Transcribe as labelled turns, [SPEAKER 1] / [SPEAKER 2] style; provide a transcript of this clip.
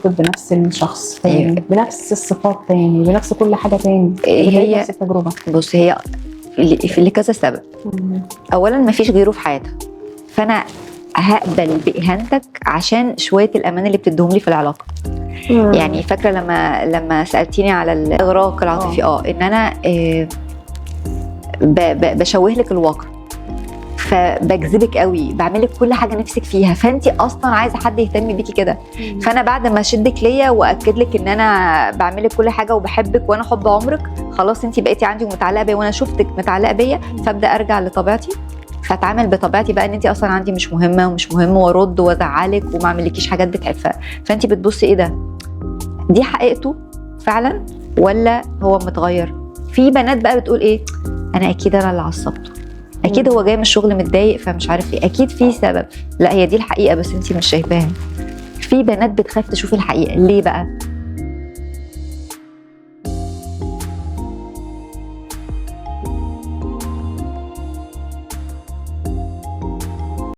[SPEAKER 1] بنفس الشخص تاني، بنفس الصفات تاني، بنفس كل حاجة تاني،
[SPEAKER 2] هي
[SPEAKER 1] نفس التجربة.
[SPEAKER 2] بص، هي لكذا سبب. اولا مفيش غيره في حياتها، فانا هقبل باهانتك عشان شويه الامان اللي بتديهم لي في العلاقه. يعني فاكره لما سالتيني على الاغراق العاطفي، ان انا بشوه لك الواقع، فبجذبك قوي، بعمل لك كل حاجه نفسك فيها، فانت اصلا عايزه حد يهتم بيكي كده. فانا بعد ما اشدك ليا واكد لك ان انا بعمل لك كل حاجه وبحبك وانا حب عمرك، خلاص انت بقيتي عندي ومتعلقه بيا، وانا شفتك متعلقه بيا، فابدا ارجع لطبيعتي، فاتعامل بطبيعتي بقى ان انت اصلا عندي مش مهمه ومش مهم، وارد وازعلك وما اعملكيش حاجات بتحبها. فانت بتبصي ايه ده، دي حقيقته فعلا ولا هو متغير؟ في بنات بقى بتقول ايه، انا اكيد انا اللي عصبته، اكيد هو جاي من الشغل متضايق فمش عارف ايه، اكيد في سبب. لا، هي دي الحقيقه بس انت مش شايفاها. في بنات بتخاف تشوف الحقيقه. ليه بقى؟